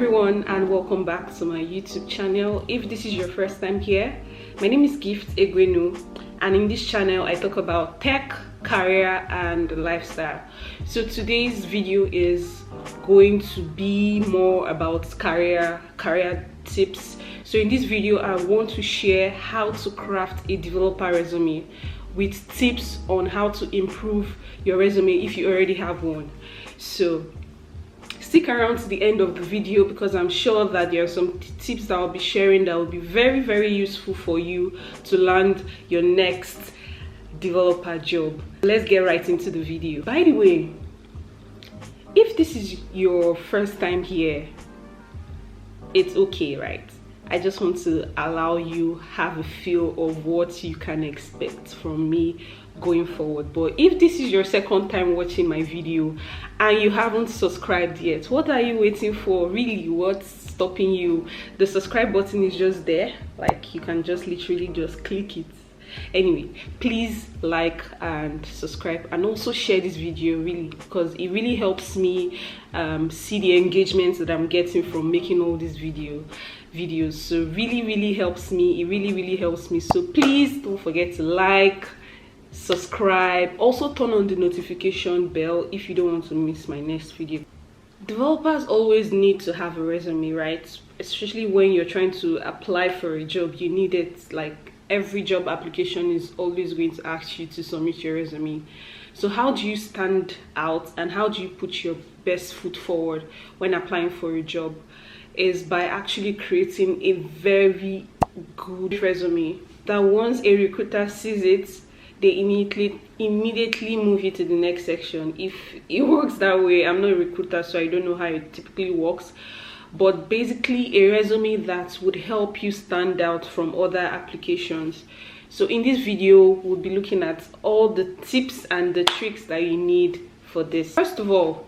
everyone, and welcome back to my YouTube channel. If this is your first time here, my name is Giftegwuenu, and in this channel I talk about tech, career and lifestyle. So today's video is going to be more about career tips. So in this video I want to share how to craft a developer resume with tips on how to improve your resume if you already have one. So stick around to the end of the video because I'm sure that there are some tips that I'll be sharing that will be very useful for you to land your next developer job. Let's get right into the video. By the way, if this is your first time here, it's okay, right? I just want to allow you have a feel of what you can expect from me going forward. But if this is your second time watching my video and you haven't subscribed yet, what are you waiting for? Really, what's stopping you? The subscribe button is just there, like you can just literally just click it. Anyway, please like and subscribe, and also share this video, really, because it really helps me see the engagement that I'm getting from making all these videos. So really helps me. It really helps me. So please don't forget to like, subscribe, also turn on the notification bell if you don't want to miss my next video. Developers always need to have a resume, right? Especially when you're trying to apply for a job, you need it. Like every job application is always going to ask you to submit your resume. So how do you stand out and how do you put your best foot forward when applying for a job? Is by actually creating a very good resume that once a recruiter sees it, they immediately move you to the next section. If it works that way, I'm not a recruiter, so I don't know how it typically works, but basically a resume that would help you stand out from other applications. So in this video, we'll be looking at all the tips and the tricks that you need for this. First of all,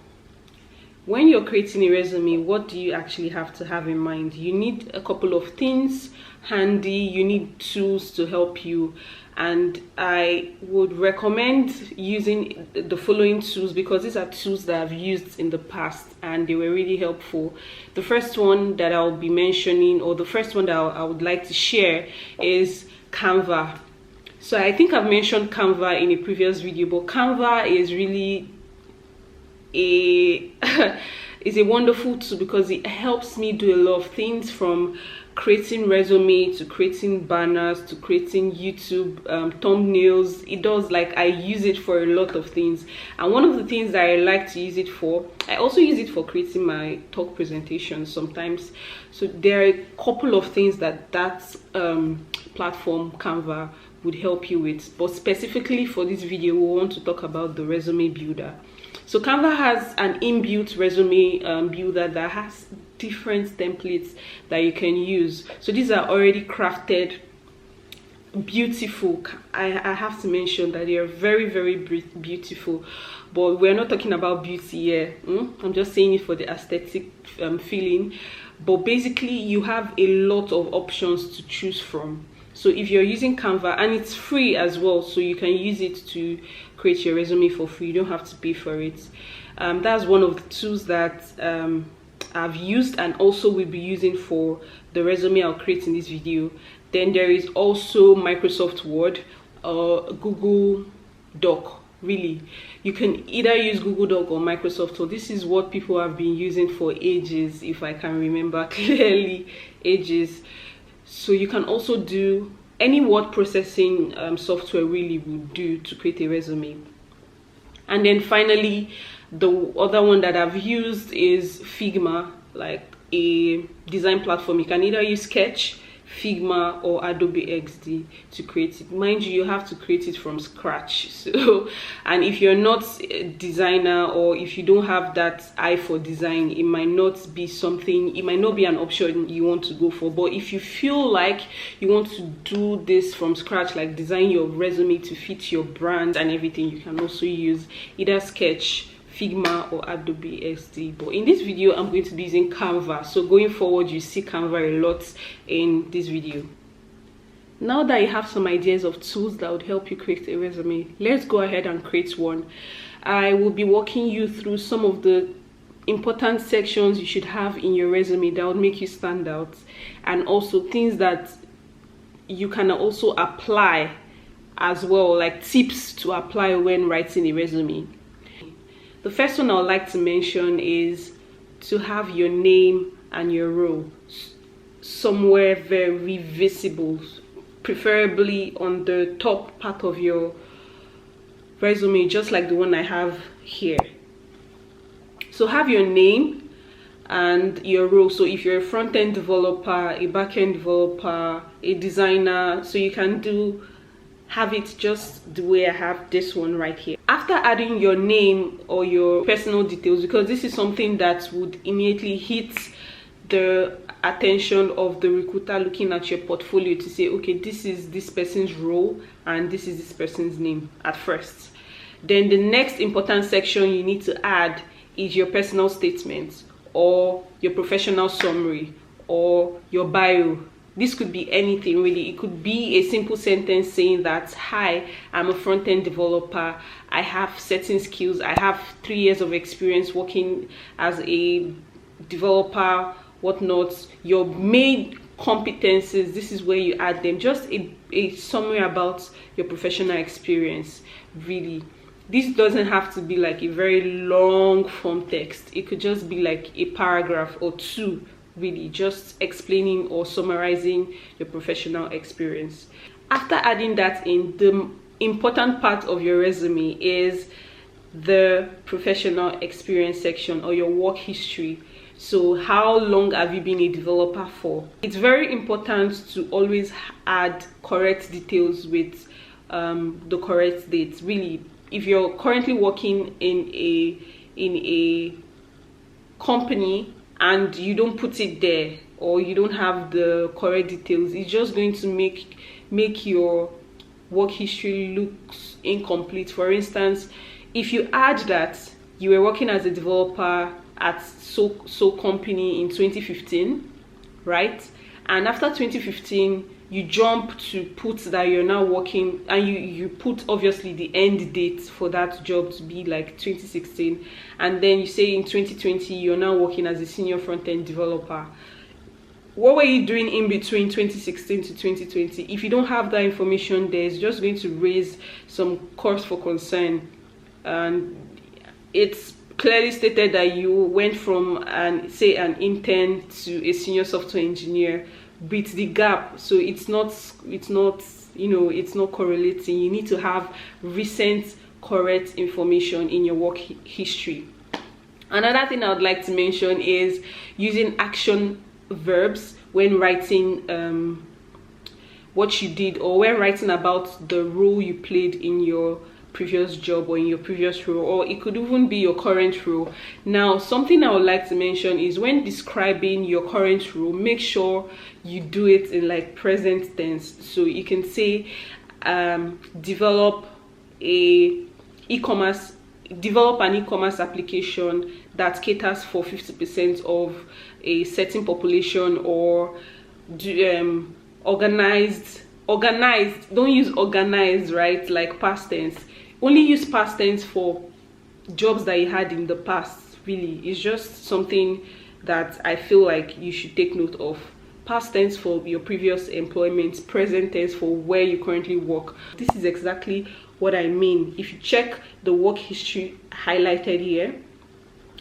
when you're creating a resume, what do you actually have to have in mind? You need a couple of things handy. You need tools to help you, and I would recommend using the following tools because these are tools that I've used in the past and they were really helpful. The first one that I'll be mentioning, or the first one that I would like to share, is Canva. So I think I've mentioned Canva in a previous video, but Canva is really is a wonderful tool because it helps me do a lot of things, from creating resume to creating banners to creating YouTube thumbnails. It does, like, I use it for a lot of things, and one of the things that I like to use it for, I also use it for creating my talk presentations sometimes. So there are a couple of things that platform Canva would help you with, but specifically for this video we want to talk about the resume builder. So Canva has an inbuilt resume builder that has different templates that you can use. So these are already crafted, beautiful. I have to mention that they are very beautiful, but we're not talking about beauty here. I'm just saying it for the aesthetic feeling. But basically you have a lot of options to choose from. So if you're using Canva, and it's free as well, so you can use it to create your resume for free. You don't have to pay for it. That's one of the tools that I've used and also will be using for the resume I'll create in this video. Then there is also Microsoft Word or Google Doc. Really, you can either use Google Doc or Microsoft Word. This is what people have been using for ages, if I can remember clearly, ages. So you can also do any word processing software really would do to create a resume. And then finally, the other one that I've used is Figma, like a design platform. You can either use Sketch, Figma or Adobe XD to create it. Mind you have to create it from scratch. So, and if you're not a designer, or if you don't have that eye for design, it might not be something, it might not be an option you want to go for. But if you feel like you want to do this from scratch, like design your resume to fit your brand and everything, you can also use either Sketch, Figma or Adobe XD. But in this video I'm going to be using Canva, so going forward you see Canva a lot in this video. Now that you have some ideas of tools that would help you create a resume, let's go ahead and create one. I will be walking you through some of the important sections you should have in your resume that would make you stand out, and also things that you can also apply as well, like tips to apply when writing a resume. The first one I would like to mention is to have your name and your role somewhere very visible, preferably on the top part of your resume, just like the one I have here. So have your name and your role. So if you're a front-end developer, a back-end developer, a designer, so you can have it just the way I have this one right here. After adding your name or your personal details, because this is something that would immediately hit the attention of the recruiter looking at your portfolio to say, okay, this is this person's role and this is this person's name at first. Then the next important section you need to add is your personal statement or your professional summary or your bio. This could be anything really. It could be a simple sentence saying that, hi, I'm a front-end developer, I have certain skills, I have 3 years of experience working as a developer, whatnot. Your main competencies, this is where you add them. Just a summary about your professional experience, really. This doesn't have to be like a very long form text. It could just be like a paragraph or two, really, just explaining or summarizing your professional experience. After adding that in, the important part of your resume is the professional experience section or your work history. So how long have you been a developer for? It's very important to always add correct details with the correct dates, really. If you're currently working in a company and you don't put it there, or you don't have the correct details, it's just going to make your work history looks incomplete. For instance, if you add that you were working as a developer at so company in 2015, right, and after 2015 you jump to put that you're now working, and you put obviously the end date for that job to be like 2016, and then you say in 2020 you're now working as a senior front-end developer. What were you doing in between 2016 to 2020? If you don't have that information there, it's just going to raise some cause for concern. And it's clearly stated that you went from an intern to a senior software engineer with the gap, so it's not correlating. You need to have recent correct information in your work history. Another thing I would like to mention is using action verbs when writing what you did, or when writing about the role you played in your previous job or in your previous role, or it could even be your current role. Now, something I would like to mention is when describing your current role, make sure you do it in like present tense. So you can say develop an e-commerce application that caters for 50% of a certain population, or organized. Don't use organized, right, like past tense. Only use past tense for jobs that you had in the past. Really, it's just something that I feel like you should take note of. Past tense for your previous employment, present tense for where you currently work. This is exactly what I mean. If you check the work history highlighted here,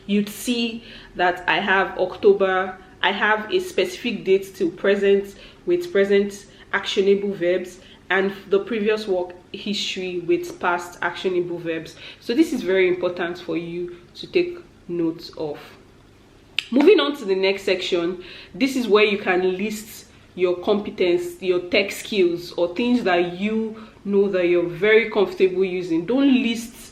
you'd see that I have October. I have a specific date till present with present actionable verbs, and the previous work history with past actionable verbs. So this is very important for you to take note of. Moving on to the next section, this is where you can list your competence, your tech skills, or things that you know that you're very comfortable using. Don't list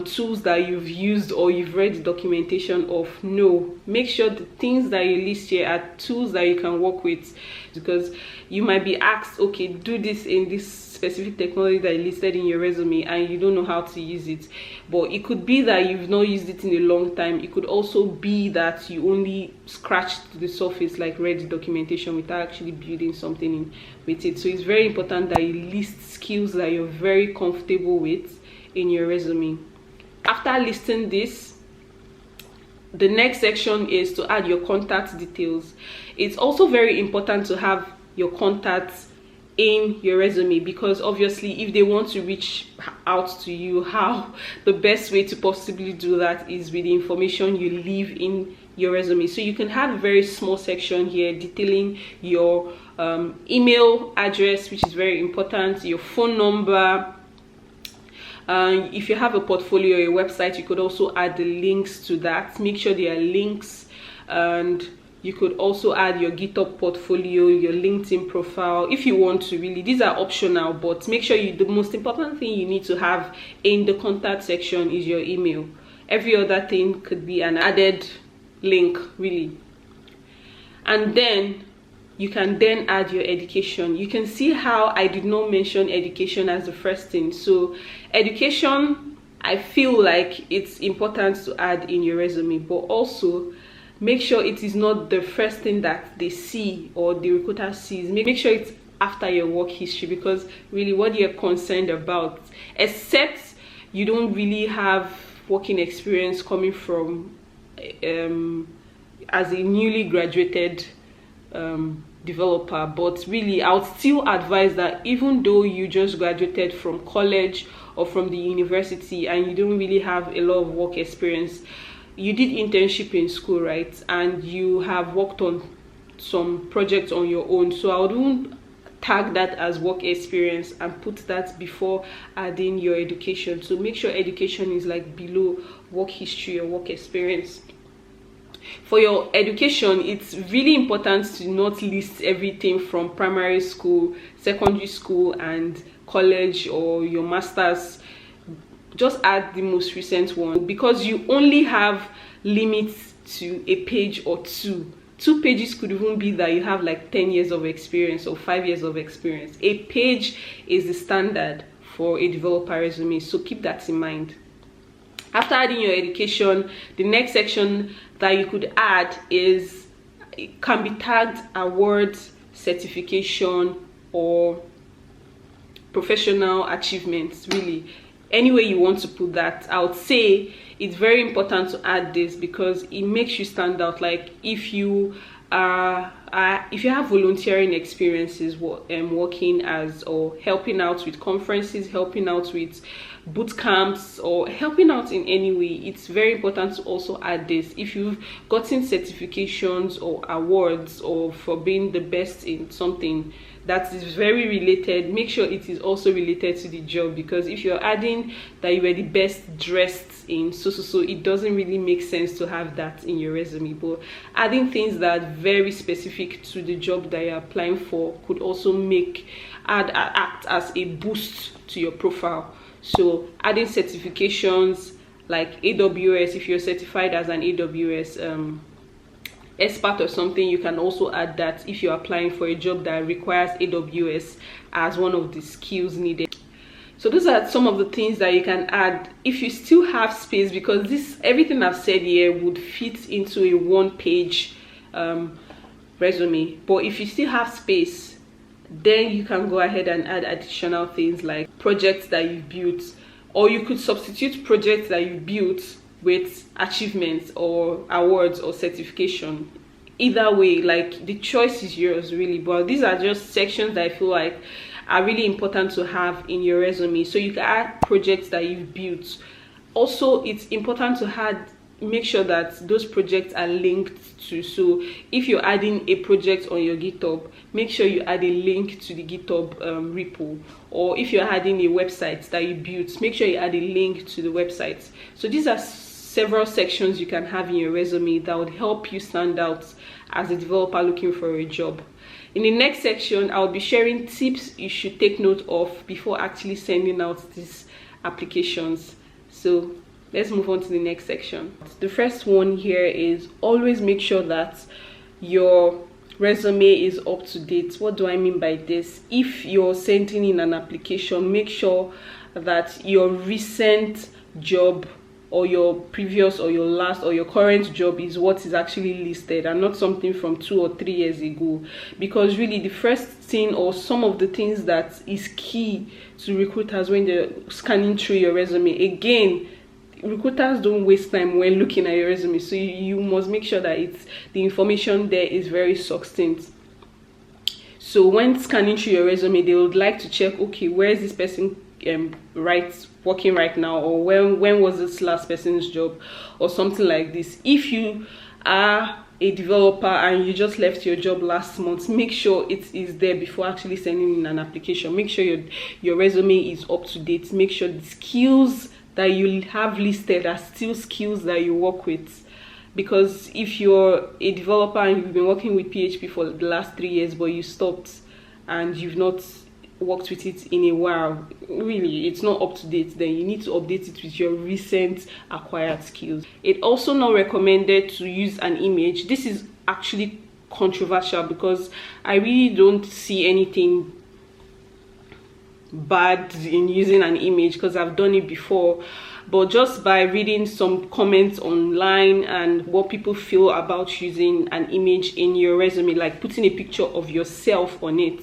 tools that you've used or you've read the documentation of. No, make sure the things that you list here are tools that you can work with, because you might be asked, okay, do this in this specific technology that you listed in your resume, and you don't know how to use it. But it could be that you've not used it in a long time. It could also be that you only scratched the surface, like read the documentation without actually building something in with it. So it's very important that you list skills that you're very comfortable with in your resume. After listing this, The next section is to add your contact details. It's also very important to have your contacts in your resume, because obviously if they want to reach out to you, how the best way to possibly do that is with the information you leave in your resume. So you can have a very small section here detailing your email address, which is very important, your phone number. If you have a portfolio or a website, you could also add the links to that. Make sure there are links, and you could also add your GitHub portfolio, your LinkedIn profile if you want to. Really, these are optional, but make sure the most important thing you need to have in the contact section is your email. Every other thing could be an added link, really. And then you can then add your education. You can see how I did not mention education as the first thing. So education, I feel like it's important to add in your resume, but also make sure it is not the first thing that they see or the recruiter sees. Make sure it's after your work history, because really what you're concerned about, except you don't really have working experience coming from as a newly graduated developer. But really, I would still advise that even though you just graduated from college or from the university and you don't really have a lot of work experience, you did internship in school, right? And you have worked on some projects on your own. So I wouldn't tag that as work experience and put that before adding your education. So make sure education is like below work history or work experience. For your education, it's really important to not list everything from primary school, secondary school, and college, or your master's. Just add the most recent one, because you only have limits to a page or two. 2 pages could even be that you have like 10 years of experience or 5 years of experience. A page is the standard for a developer resume, so keep that in mind. After adding your education, the next section that you could add is, it can be tagged awards, certification, or professional achievements. Really, any way you want to put that. I would say it's very important to add this because it makes you stand out. Like if you have volunteering experiences, working as or helping out with conferences, helping out with boot camps, or helping out in any way, it's very important to also add this. If you've gotten certifications or awards or for being the best in something that is very related, make sure it is also related to the job, because if you're adding that you were the best dressed in so it doesn't really make sense to have that in your resume. But adding things that are very specific to the job that you're applying for could also act as a boost to your profile. So adding certifications like AWS, if you're certified as an AWS expert or something, you can also add that if you're applying for a job that requires AWS as one of the skills needed. So those are some of the things that you can add if you still have space, because everything I've said here would fit into a 1-page resume. But if you still have space, then you can go ahead and add additional things like projects that you've built, or you could substitute projects that you built with achievements or awards or certification. Either way, like, the choice is yours really, but these are just sections that I feel like are really important to have in your resume. So you can add projects that you've built. Also, it's important to make sure that those projects are linked to. So if you're adding a project on your GitHub, make sure you add a link to the GitHub repo. Or if you're adding a website that you built, make sure you add a link to the website. So these are several sections you can have in your resume that would help you stand out as a developer looking for a job. In the next section, I'll be sharing tips you should take note of before actually sending out these applications. So let's move on to the next section. The first one here is always make sure that your resume is up to date. What do I mean by this? If you're sending in an application, make sure that your recent job or your previous or your last or your current job is what is actually listed, and not something from 2 or 3 years ago. Because really the first thing, or some of the things that is key to recruiters when they're scanning through your resume, again, recruiters don't waste time when looking at your resume, so you must make sure that the information there is very succinct. So when scanning through your resume, they would like to check, okay, where is this person working right now, or when was this last person's job, or something like this. If you are a developer and you just left your job last month, make sure it is there before actually sending in an application. Make sure your resume is up to date. Make sure the skills that you have listed are still skills that you work with. Because if you're a developer and you've been working with PHP for the last 3 years, but you stopped and you've not worked with it in a while, really it's not up to date, then you need to update it with your recent acquired skills. It's also not recommended to use an image. This is actually controversial because I really don't see anything bad in using an image, because I've done it before. But just by reading some comments online and what people feel about using an image in your resume, like putting a picture of yourself on it,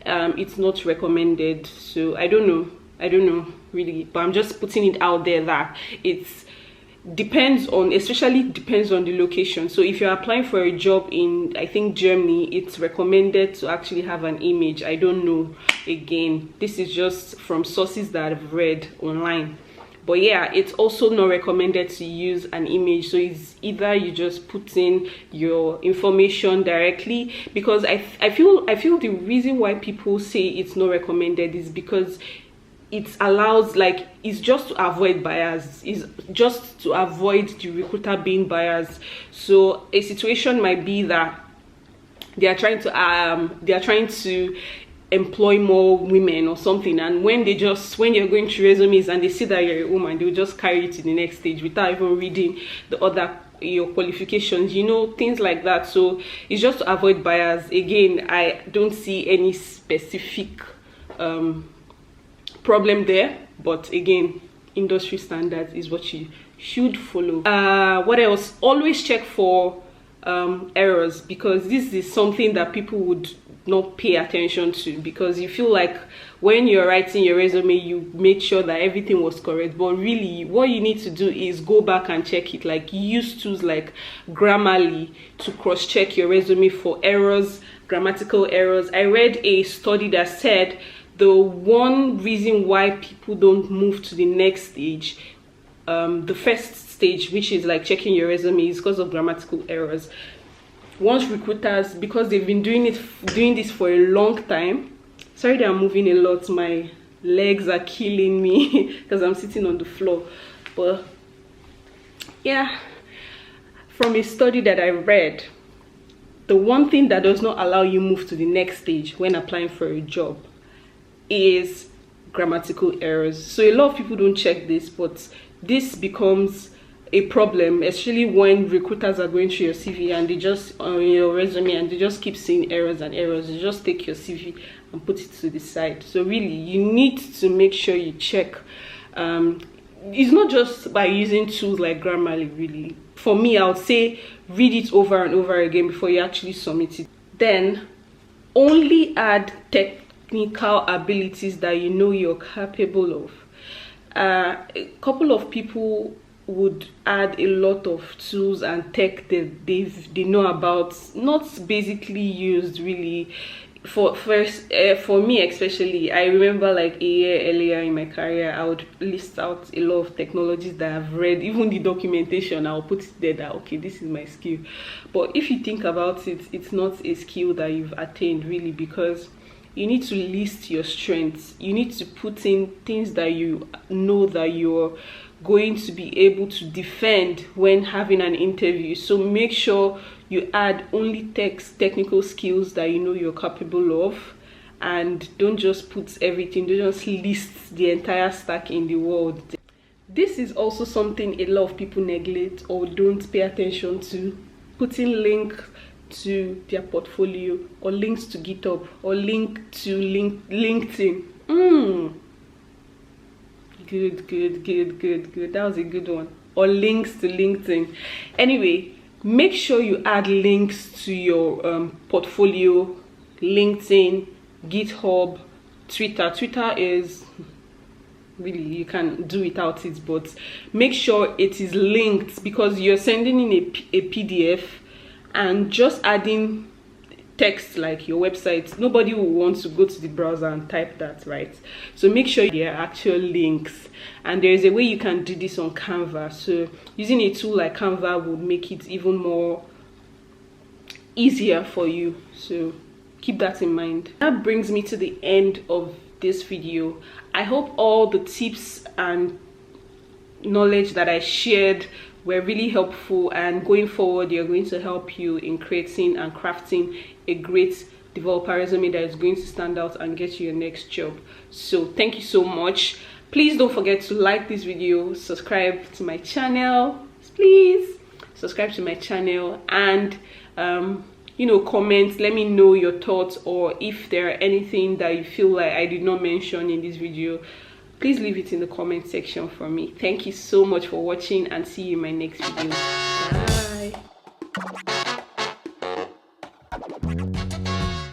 it's not recommended. So I don't know really, but I'm just putting it out there that especially depends on the location. So if you're applying for a job in, I think, Germany, it's recommended to actually have an image. I don't know, again, this is just from sources that I've read online. But yeah, it's also not recommended to use an image. So it's either you just put in your information directly, because I feel the reason why people say it's not recommended is because it allows, like, it's just to avoid bias, it's just to avoid the recruiter being biased. So a situation might be that they are trying to employ more women or something, and when you're going through resumes and they see that you're a woman, they'll just carry you to the next stage without even reading your qualifications, things like that. So it's just to avoid bias. Again, I don't see any specific problem there, but again, industry standards is what you should follow. What else? Always check for errors, because this is something that people would not pay attention to, because you feel like when you're writing your resume you make sure that everything was correct, but really what you need to do is go back and check it. Like, use tools like Grammarly to cross-check your resume for errors, grammatical errors. I read a study that said the one reason why people don't move to the next stage, the first stage, which is like checking your resume, is because of grammatical errors. Once recruiters, because they've been doing this for a long time, sorry that I'm moving a lot, my legs are killing me because I'm sitting on the floor. But yeah, from a study that I read, the one thing that does not allow you move to the next stage when applying for a job is grammatical errors. So a lot of people don't check this, but this becomes a problem, especially when recruiters are going through your CV and they just your resume and they just keep seeing errors and errors. You just take your CV and put it to the side. So really, you need to make sure you check. It's not just by using tools like Grammarly. Really, for me, I would say read it over and over again before you actually submit it. Then only add technical abilities that you know you're capable of. A couple of people would add a lot of tools and tech that they know about, not basically used really. For me especially, I remember like a year earlier in my career, I would list out a lot of technologies that I've read, even the documentation. I'll put it there that, okay, this is my skill. But if you think about it, it's not a skill that you've attained really, because you need to list your strengths. You need to put in things that you know that you're going to be able to defend when having an interview. So make sure you add only technical skills that you know you're capable of, and don't just put everything, don't just list the entire stack in the world. This is also something a lot of people neglect or don't pay attention to: putting link to their portfolio, or links to GitHub, or link to LinkedIn. Good. That was a good one. Or links to LinkedIn. Anyway, make sure you add links to your portfolio, LinkedIn, GitHub, Twitter. Twitter is really you can do without it, but make sure it is linked, because you're sending in a PDF and just adding text like your website. Nobody will want to go to the browser and type that, right? So make sure there are actual links, and there is a way you can do this on Canva. So using a tool like Canva would make it even more easier for you, so keep that in mind. That brings me to the end of this video. I hope all the tips and knowledge that I shared were really helpful, and going forward they're going to help you in creating and crafting a great developer resume that is going to stand out and get you your next job. So thank you so much. Please don't forget to like this video, subscribe to my channel, please subscribe to my channel, and you know, comment, let me know your thoughts, or if there are anything that you feel like I did not mention in this video, please leave it in the comment section for me. Thank you so much for watching, and see you in my next video. Bye.